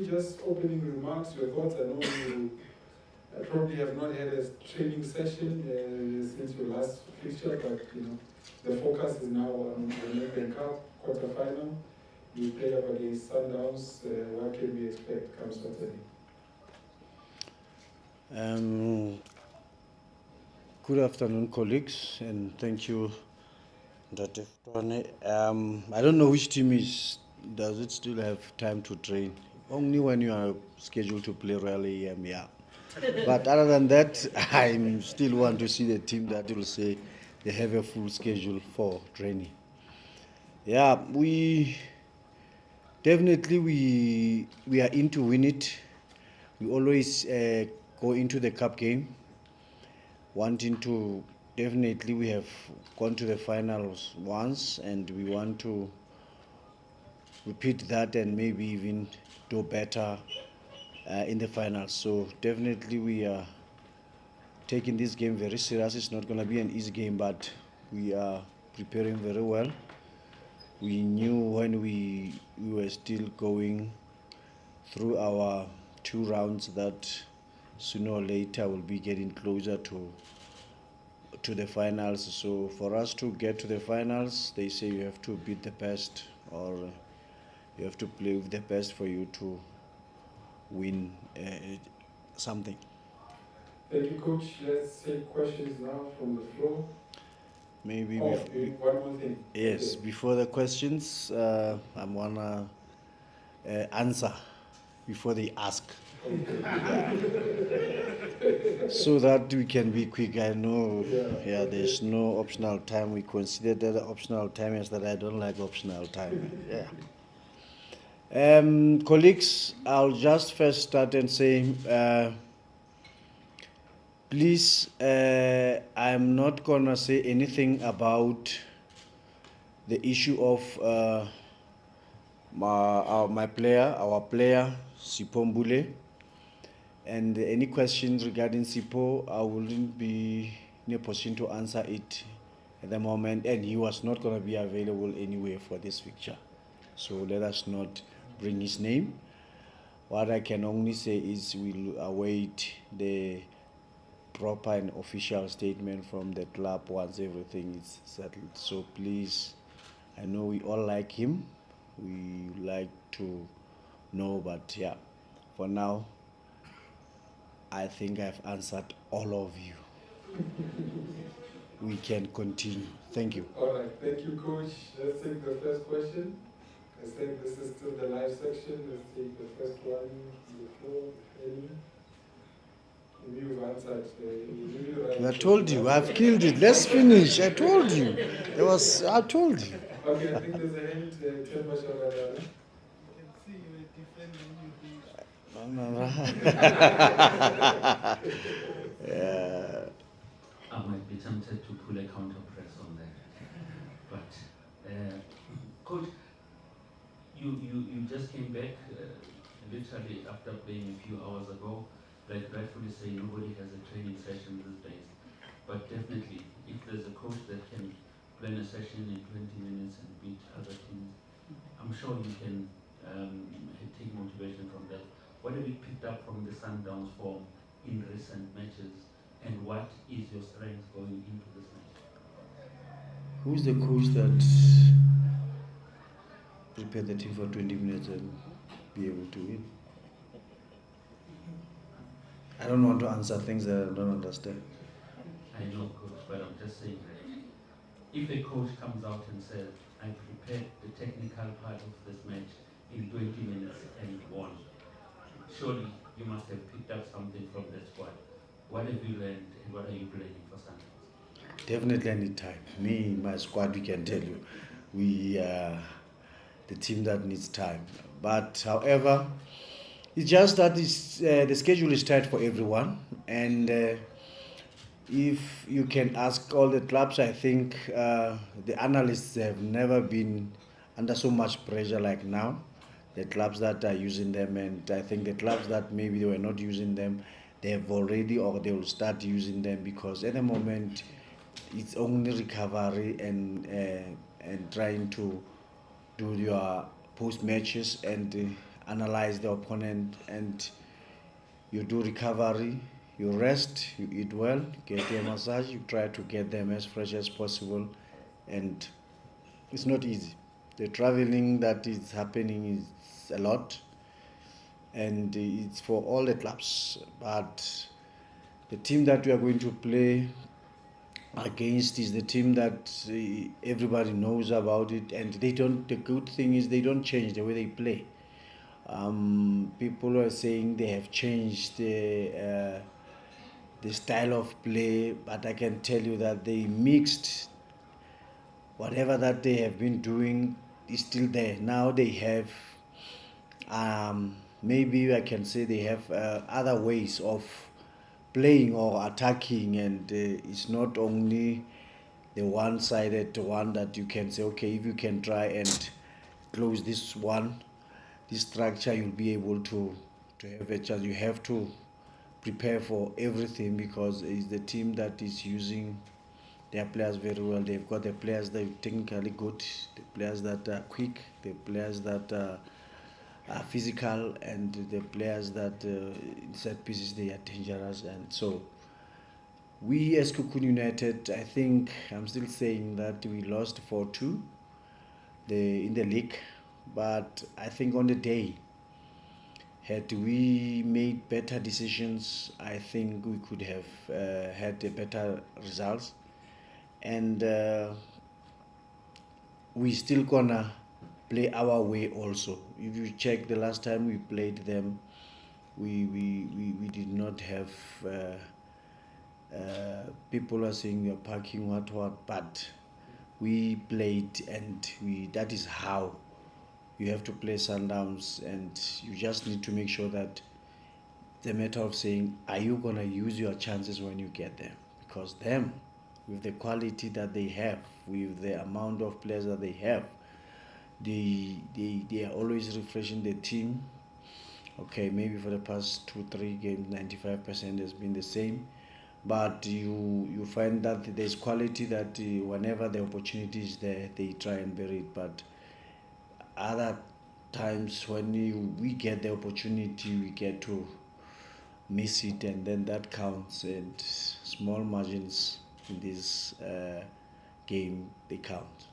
Just opening remarks, your thoughts. I know you probably have not had a training session since your last fixture, but the focus is now on the Nedbank Cup quarterfinal. You play up against Sundowns. What can we expect come Saturday? Good afternoon, colleagues, and thank you, Dr. Shuane. I don't know which team does it still have time to train. Only when you are scheduled to play Royal AM, yeah. But other than that, I still want to see the team that will say they have a full schedule for training. Yeah, we definitely we are in to win it. We always go into the cup game wanting to. Definitely we have gone to the finals once, and we want to repeat that and maybe even do better in the finals. So definitely we are taking this game very serious. It's not going to be an easy game, but we are preparing very well. We knew when we were still going through our 2 rounds that sooner or later we'll be getting closer to the finals. So for us to get to the finals, they say you have to beat the best, or you have to play with the best for you to win something. Thank you, Coach. Let's take questions now from the floor. Maybe one more thing. Yes, okay. Before the questions, I wanna answer before they ask. Okay. Yeah. So that we can be quick. I know, yeah, there's no optional time. We consider that optional time is that I don't like optional time. Yeah. Colleagues, I'll just first start and say, please, I'm not gonna say anything about the issue of our player, Sipho Mbule. And any questions regarding Sipho, I wouldn't be in a position to answer it at the moment, and he was not going to be available anyway for this fixture. So let us not bring his name. What I can only say is we'll await the proper and official statement from the club once everything is settled. So please, I know we all like him. We like to know, but yeah, for now, I think I've answered all of you. We can continue. Thank you. All right, thank you, Coach. Let's take the first question. I think this is still the live section. Let's take the first one on the floor. Any? Maybe you've answered. I told you, I've killed it. Let's finish. I told you. I told you. Okay, I think there's a hint. Temba Shabadana. Yeah. I might be tempted to pull a counter press on that. But, Coach, you just came back literally after playing a few hours ago. Like rightfully say, nobody has a training session these days. But definitely, if there's a coach that can plan a session in 20 minutes and beat other teams, I'm sure you can take motivation from that. What have you picked up from the Sundowns form in recent matches, and what is your strength going into this match? Who's the coach that prepared the team for 20 minutes and be able to win? I don't want to answer things that I don't understand. I know, coach, but I'm just saying that if a coach comes out and says, I prepared the technical part of this match in 20 minutes and won, surely you must have picked up something from that squad. What have you learned and what are you planning for Sundowns? Definitely I need time. Me, my squad, we can tell you, we are the team that needs time. But however, it's just that the schedule is tight for everyone, and if you can ask all the clubs, I think the analysts have never been under so much pressure like now. The clubs that are using them, and I think the clubs that maybe they were not using them, they have already, or they will start using them, because at the moment it's only recovery and trying to do your post matches, and analyze the opponent, and you do recovery, you rest, you eat well, get a massage, you try to get them as fresh as possible. And it's not easy. The traveling that is happening is a lot, and it's for all the clubs. But the team that we are going to play against is the team that everybody knows about it, and they don't. The good thing is they don't change the way they play. People are saying they have changed the style of play, but I can tell you that they mixed whatever that they have been doing is still there. Now they have, maybe I can say they have other ways of playing or attacking, and it's not only the one-sided one that you can say, okay, if you can try and close this one, this structure, you'll be able to have a chance. You have to prepare for everything, because it's the team that is using their players very well. They've got the players that are technically good, the players that are quick, the players that are physical, and the players that in set pieces they are dangerous. And so we as Sekhukhune United, I think I'm still saying that we lost 4-2 in the league, but I think on the day, had we made better decisions, I think we could have had a better results. And we still gonna play our way also. If you check the last time we played them, we did not have people are saying we are parking what, but we played, and that is how you have to play Sundowns. And you just need to make sure that the matter of saying, are you gonna use your chances when you get there? Because them, with the quality that they have, with the amount of players that they have, they are always refreshing the team. Okay, maybe for the past 2-3 games, 95% has been the same, but you find that there's quality that whenever the opportunity is there, they try and bury it. But other times when we get the opportunity, we get to miss it, and then that counts. And small margins in this game, they count.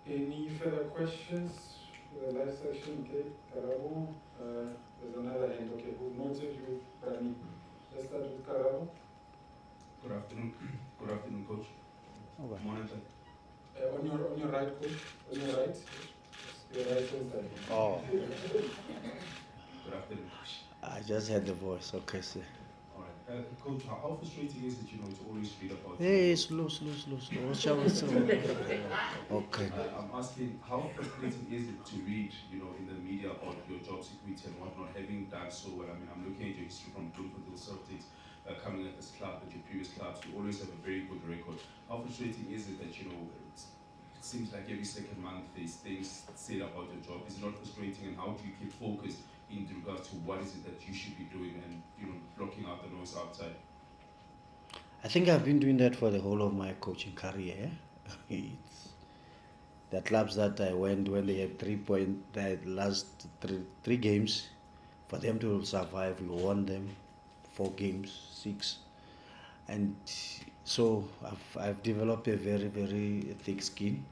Any further questions for the live section? Okay, Karabo. There's another hand. Okay, who noted you, Rani? Let's start with Karabo. Good afternoon. Good afternoon, coach. Okay. Monitor. On your right, coach. On your right. Your right hand side. Oh, Good afternoon, coach. I just heard the voice. Okay, sir. All right. Coach, how frustrating is it, to always read about Hey, slow. What shall we say? Okay. I'm asking, how frustrating is it to read, in the media about your job security and whatnot, having done so well? I mean, I'm looking at your history from Bloemfontein Celtics, coming at this club, at your previous clubs. You always have a very good record. How frustrating is it that, it seems like every second month there's things said about your job? Is it not frustrating, and how do you keep focused in regards to what is it that you should be doing and, blocking out the noise outside? I think I've been doing that for the whole of my coaching career. It's the clubs that I went when they had 3 points, the last three games, for them to survive, we won them 4 games, 6. And so I've developed a very, very thick skin,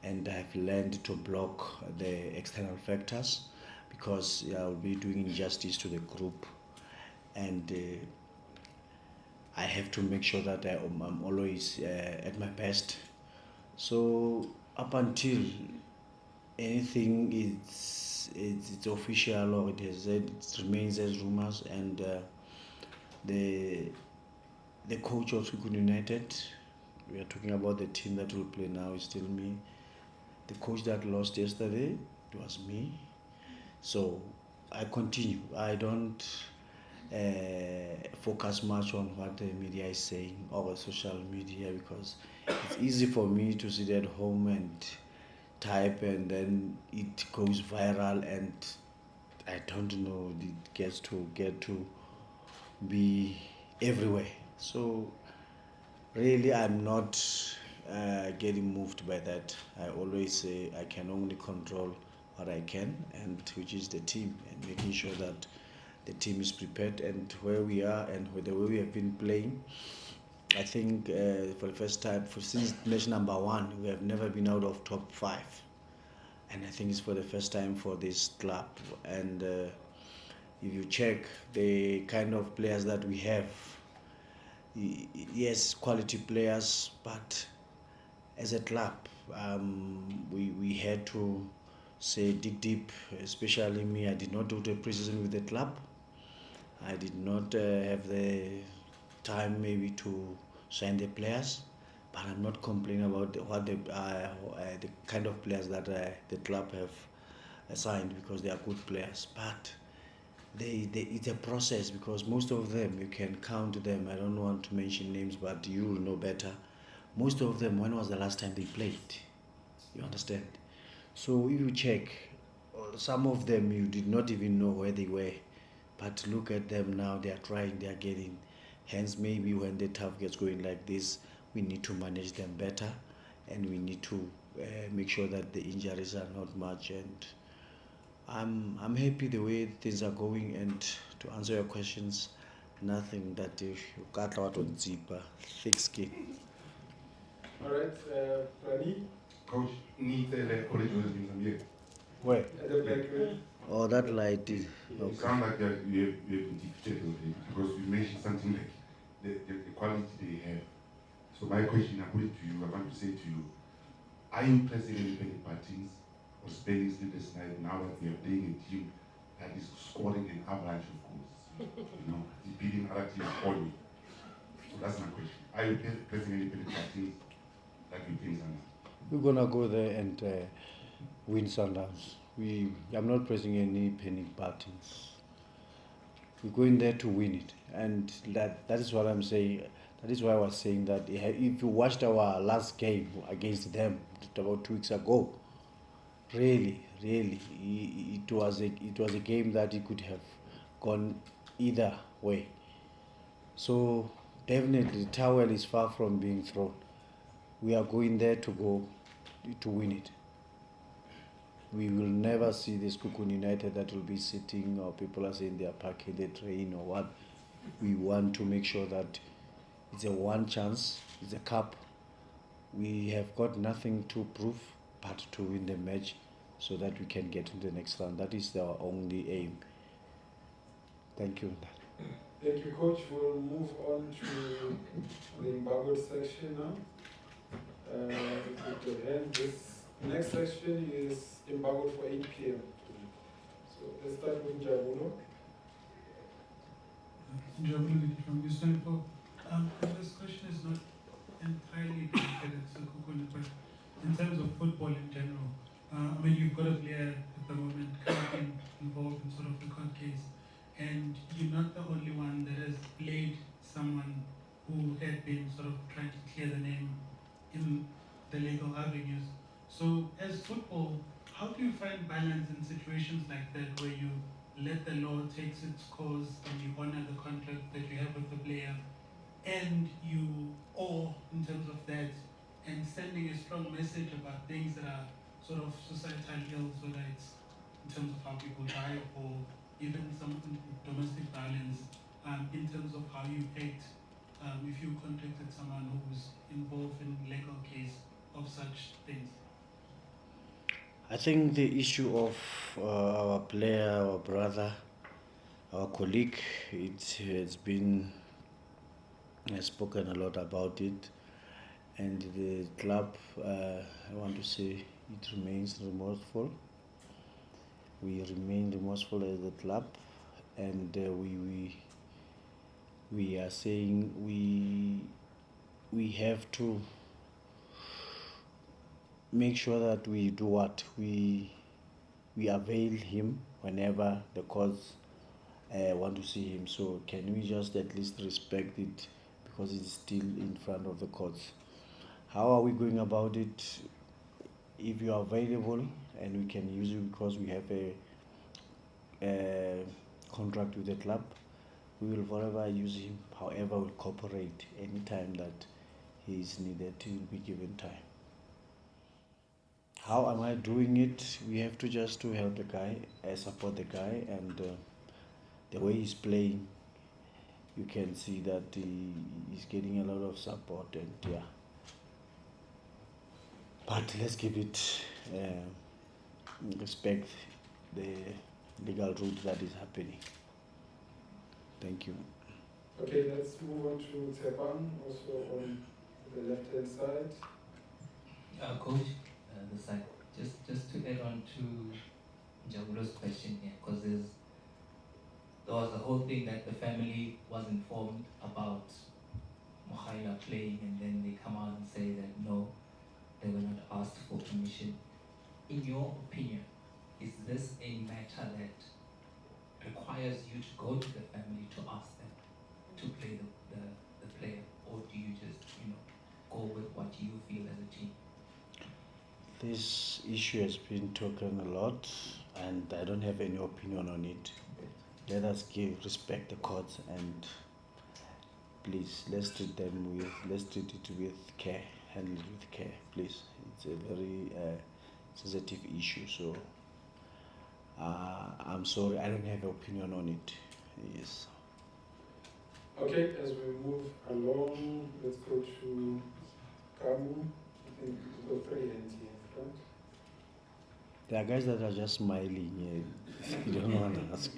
and I've learned to block the external factors, because I'll be doing injustice to the group, and I have to make sure that I'm always at my best. So up until anything it's official, or it remains as rumors, and the coach of Sekhukhune United, we are talking about the team that will play now, is still me. The coach that lost yesterday, it was me. So I continue. I don't focus much on what the media is saying, or social media, because it's easy for me to sit at home and type, and then it goes viral, and I don't know, it gets to be everywhere. So really, I'm not getting moved by that. I always say I can only control what I can, and which is the team, and making sure that the team is prepared, and where we are and with the way we have been playing. I think for the first time, since match number 1, we have never been out of top 5, and I think it's for the first time for this club. And if you check the kind of players that we have, yes, quality players, but as a club, we had to say dig deep, especially me. I did not do the preseason with the club. I did not have the time maybe to sign the players, but I'm not complaining about the kind of players that the club have signed, because they are good players. But it's a process, because most of them, you can count them. I don't want to mention names, but you will know better. Most of them, when was the last time they played? You understand? So if you check, some of them you did not even know where they were. But look at them now, they are trying, they are getting. Hence, maybe when the tough gets going like this, we need to manage them better, and we need to make sure that the injuries are not much. And I'm happy the way things are going. And to answer your questions, nothing that you got out on zipper, thick skin. All right, Rani, Coach, need the college from here. Where? at the back. Oh, that light is It okay. sounds like that you have been defeated already, because you mentioned something like the quality they have. So my question, I put it to you, I want to say to you, are you impressed in independent parties or spending sleepless night now that we are playing a team that is scoring an avalanche of goals? You know, it's beating other teams all week. So that's my question. Are you impressed in independent parties like you playing Sundowns? We're gonna go there and win Sundowns. I'm not pressing any panic buttons. We're going there to win it, and that is what I'm saying. That is why I was saying that if you watched our last game against them about 2 weeks ago, really, it was a game that it could have gone either way. So definitely, the towel is far from being thrown. We are going there to win it. We will never see this Sekhukhune United that will be sitting, or people are saying they are parking the train or what. We want to make sure that it's a one chance, it's a cup. We have got nothing to prove but to win the match, so that we can get to the next round. That is our only aim. Thank you. Thank you, Coach. We'll move on to the embargoed section now. With your hand, this next section is embargoed for 8 p.m. So let's start with Jabulo. Mbule from Sinesipho. This question is not entirely dedicated to Sekhukhune, but in terms of football in general, I mean, you've got a player at the moment currently involved in sort of the court case, and you're not the only one that has played someone who had been sort of trying to clear the name in the legal avenues. So as football, how do you find balance in situations like that, where you let the law take its course and you honor the contract that you have with the player, and you, or in terms of that, and sending a strong message about things that are sort of societal ills, whether it's in terms of how people die or even some domestic violence, in terms of how you act if you contacted someone who was involved in legal case of such things? I think the issue of our player, our brother, our colleague, it's been spoken a lot about it, and the club, I want to say, it remains remorseful. We remain remorseful as a club, and we are saying we have to make sure that we do what we avail him whenever the courts want to see him. So can we just at least respect it, because it's still in front of the courts? How are we going about it? If you are available and we can use you, because we have a contract with the club, we will forever use him. However, we'll cooperate anytime that he is needed. He will be given time. How am I doing it? We have to just to help the guy, support the guy, and the way he's playing, you can see that he's getting a lot of support, and yeah. But let's give it respect the legal route that is happening. Thank you. Okay, let's move on to Tepang, also on the left-hand side. Coach, the side. Just to add on to Jabulo's question here, because there was a whole thing that the family was informed about Mogaila playing, and then they come out and say that no, they were not asked for permission. In your opinion, is this a matter that requires you to go to the family to ask them to play the player, or do you just go with what you feel as a team? This issue has been talking a lot, and I don't have any opinion on it. Let us respect the courts, and please let's treat it with care, handle it with care, please. It's a very sensitive issue, so I'm sorry, I don't have an opinion on it. Yes. Okay, as we move along, let's go to Kamu. I think we've got 3 hands here in front. There are guys that are just smiling. You don't want to ask.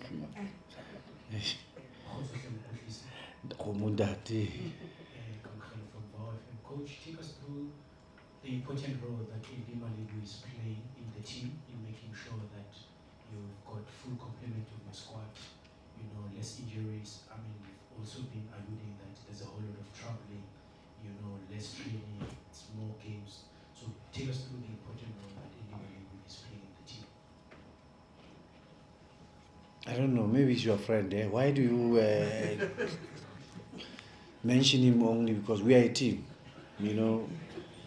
Coach, take us through the important role that Malebu is playing in the team in making sure that you've got full complement of your squad, less injuries. I mean, you've also been alluding that there's a whole lot of traveling, less training, it's more games. So take us through the important role that Malebu is playing in the team. I don't know, maybe he's your friend. Why do you mention him only because we are a team?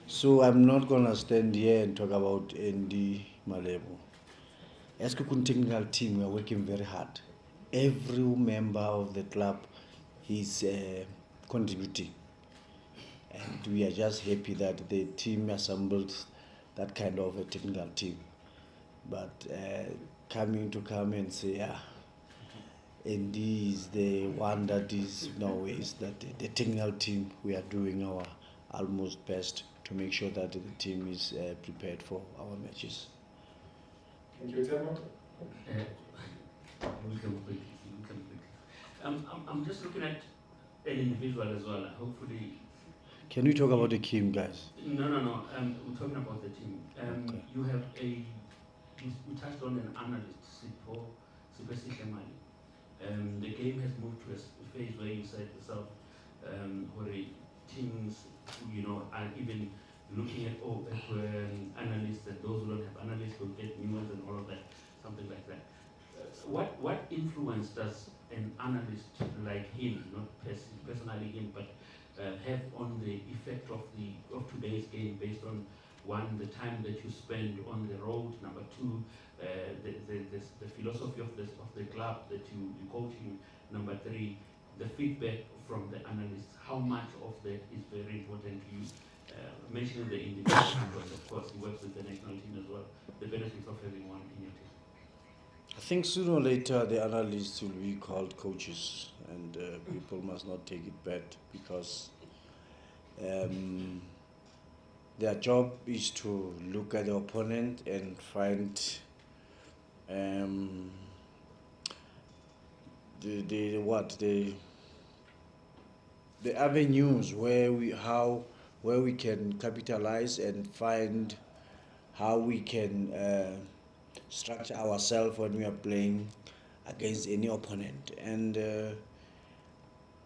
So I'm not gonna stand here and talk about Andy Malebu. As Sekhukhune technical team, we are working very hard. Every member of the club is contributing, and we are just happy that the team assembled that kind of a technical team. But come and say, Andy is the one that is nowadays that the technical team, we are doing our utmost best to make sure that the team is prepared for our matches. Thank you, Tepang. I'm just looking at an individual as well. Hopefully, Can we talk about the team, guys? no. We're talking about the team. Okay. You have we touched on an analyst, Sipho. The game has moved to a phase where you said yourself, where teams, are even looking at analysts, and those who don't have analysts will get new ones and all of that, something like that. What influence does an analyst like him, not personally him, but have on the effect of today's game, based on one, the time that you spend on the road, number two, the philosophy of the club that you coaching, number three, the feedback from the analysts, how much of that is very important to you? Mentioning the individual, because of course he works with the national team as well, the benefits of having one in your team. I think sooner or later the analysts will be called coaches, and people must not take it bad, because their job is to look at the opponent and find the avenues where we can capitalize and find how we can structure ourselves when we are playing against any opponent. And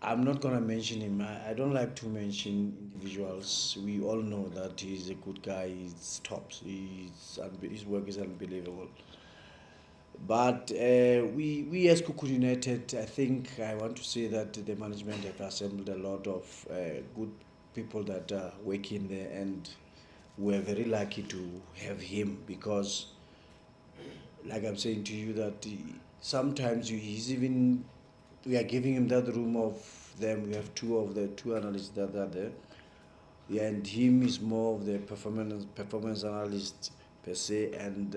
I'm not going to mention him. I don't like to mention individuals. We all know that he's a good guy. He's tops. His work is unbelievable. But we as Sekhukhune United, I want to say that the management have assembled a lot of good people that are working there, and we're very lucky to have him, because, like I'm saying to you, that sometimes we are giving him that room of them. We have two analysts that are there. Yeah, and him is more of the performance analyst per se, and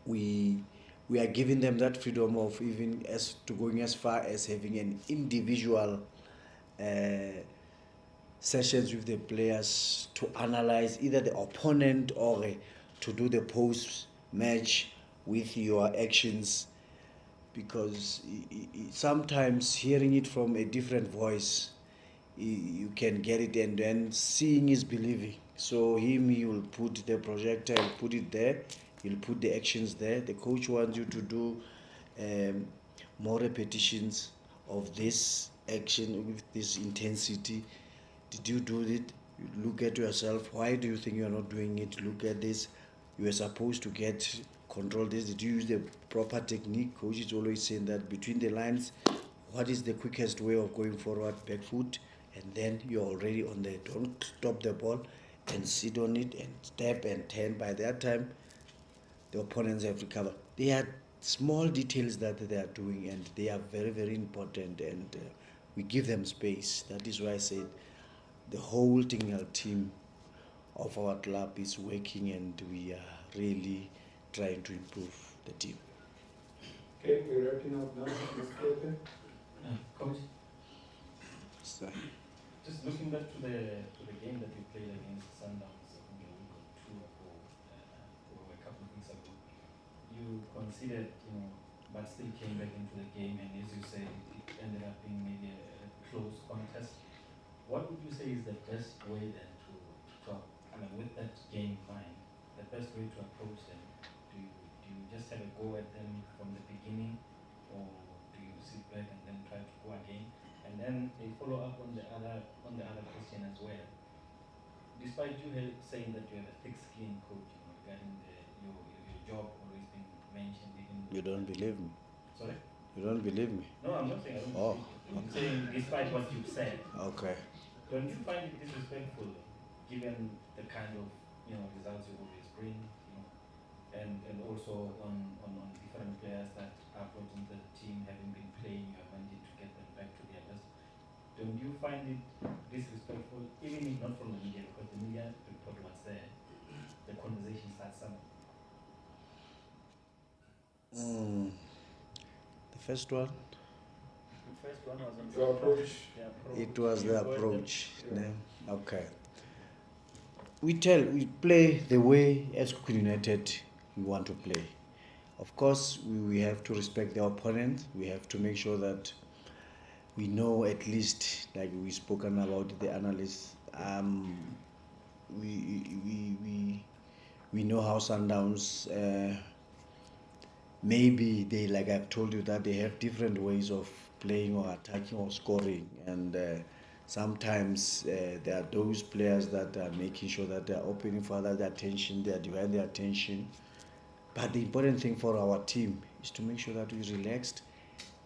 we are giving them that freedom of even as to going as far as having an individual sessions with the players to analyze either the opponent or to do the post match with your actions, because sometimes hearing it from a different voice, you can get it, and then seeing is believing. So he will put the projector, he'll put it there, he'll put the actions there. The coach wants you to do more repetitions of this action with this intensity. Did you do it? You look at yourself. Why do you think you're not doing it? Look at this. You were supposed to get control this. Did you use the proper technique? Coach is always saying that between the lines, what is the quickest way of going forward? Back foot, and then you're already on there. Don't stop the ball and sit on it and step and turn. By that time, the opponents have recovered. They are small details that they are doing, and they are very, very important, and we give them space. That is why I said the whole technical team of our club is working, and we are really trying to improve the team. Okay, we're wrapping up now. Let's go there. Coach, So, just looking back to the game that you played against Sundowns, I think a week or two ago, or a couple of weeks ago, you conceded, but still came back into the game, and as you said, it ended up being maybe a close contest. What would you say is the best way then with that game in mind, the best way to approach them? Do you just have a go at them from the beginning, or do you sit back and then try to go again? And then a follow up on the other question as well. Despite you saying that you have a thick skin, coach, regarding your job always being mentioned, even you don't believe me? Sorry? You don't believe me? No, I'm not saying I don't believe you. I'm okay. saying despite what you've said. Okay. Don't you find it disrespectful, given the kind of results you always bring, and also on different players that are brought into the team, having been playing, you have managed to get them back to their best? Don't you find it disrespectful, even if not from the media, because the media report what's there, the conversation starts somewhere? The first one? The first one was on Your approach. It was the approach. Yeah. Okay. We play the way as Sekhukhune United we want to play. Of course, we have to respect the opponent. We have to make sure that we know, at least, like we spoken about the analysts, we know how Sundowns, maybe they, like I've told you, that they have different ways of playing or attacking or scoring, and sometimes there are those players that are making sure that they are opening for other attention, they are dividing their attention. But the important thing for our team is to make sure that we're relaxed.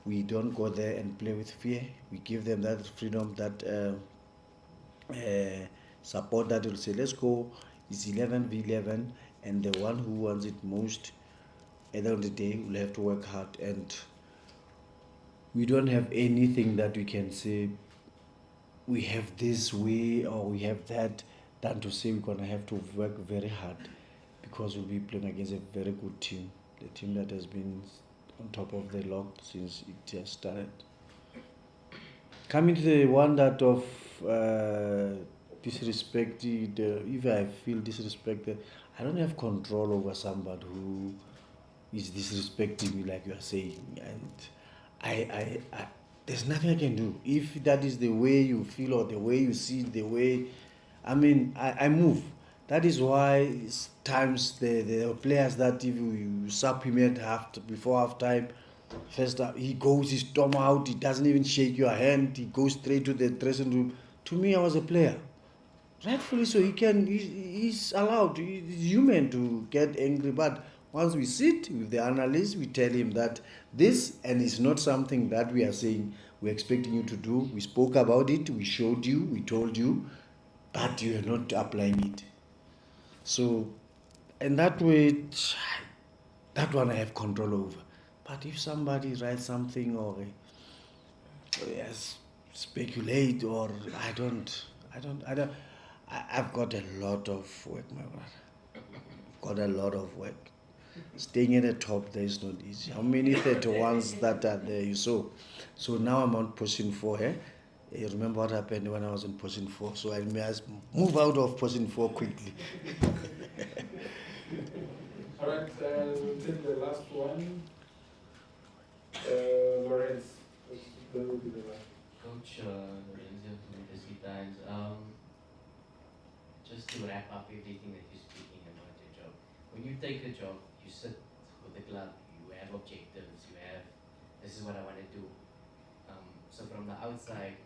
We don't go there and play with fear. We give them that freedom, that support, that will say, let's go, it's 11v11, and the one who wants it most at the end of the day will have to work hard. And we don't have anything that we can say we have this way or we have that, than to say we're going to have to work very hard, because we'll be playing against a very good team, the team that has been on top of the log since it just started. Coming to the one that of disrespect, if I feel disrespected, I don't have control over somebody who is disrespecting me, like you are saying, and I there's nothing I can do. If that is the way you feel or the way you see it, the way, I move. That is why times the players that if you sub him at before half time, first half, he goes, he storm out, he doesn't even shake your hand, he goes straight to the dressing room. To me, I was a player. Rightfully so, he's allowed, he's human to get angry, but once we sit with the analyst, we tell him that this, and it's not something that we are saying we're expecting you to do. We spoke about it, we showed you, we told you, but you are not applying it. So, and that way, that one I have control over. But if somebody writes something or speculate, or I've got a lot of work, my brother. got a lot of work. Staying at the top there is not easy. How many 31s that are there you saw? So now I'm on position 4. You remember what happened when I was in position 4? So I must move out of position 4 quickly. All right, we'll take the last one. Lawrence, that will be the last. Coach Lorenzo from the Times. Just to wrap up everything that you're speaking about your job. When you take a job, you sit with the club, you have objectives, you have, this is what I want to do. So from the outside,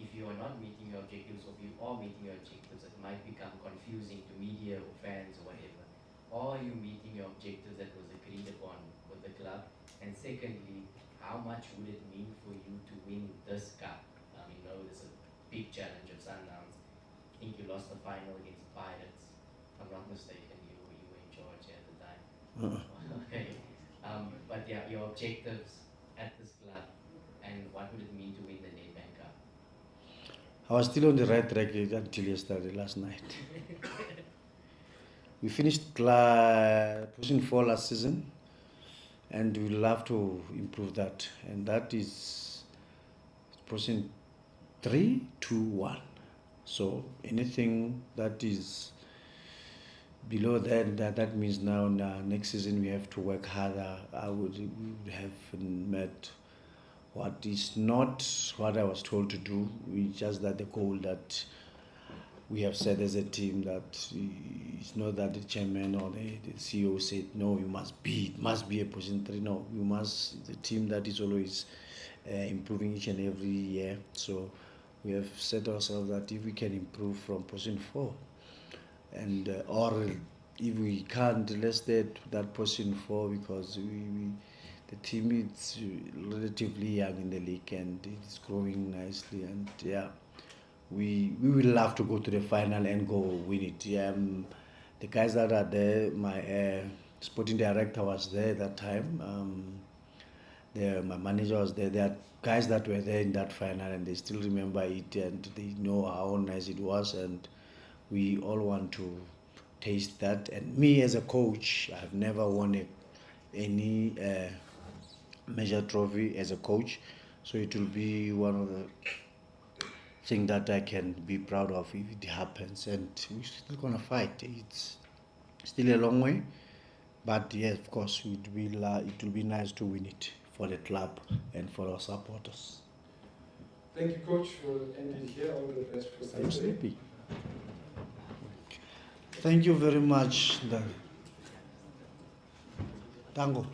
if you are not meeting your objectives, or if you are meeting your objectives, it might become confusing to media or fans or whatever. Or are you meeting your objectives that was agreed upon with the club? And secondly, how much would it mean for you to win this cup? I mean, there's a big challenge of Sundowns. I think you lost the final against the Pirates. If I'm not mistaken, you were in Georgia at the time. Okay. But yeah, your objectives at this club, and what would it mean to win the Nedbank Cup? I was still on the right track until yesterday, last night. We finished position 4 last season, and we'll have to improve that. And that is position 3, 2, 1. So anything that is below that means now next season we have to work harder. We would have met what is not what I was told to do. It's just that the goal that we have set as a team, that it's not that the chairman or the CEO said, no, it must be a position 3. No, the team that is always improving each and every year. So we have set ourselves that if we can improve from position 4, and or if we can't, let's stay at that position 4, because the team is relatively young in the league and it's growing nicely, and yeah, we will love to go to the final and go win it. The guys that are there, my sporting director was there that time. My manager was there. There are guys that were there in that final and they still remember it and they know how nice it was, and we all want to taste that. And me as a coach, I've never won any major trophy as a coach, so it will be one of the things that I can be proud of if it happens. And we're still gonna fight. It's still a long way, but yes, of course, it will be nice to win it for the club and for our supporters. Thank you, Coach, for ending here. All the best for Saturday. I'm sleepy. Thank you very much. Tango.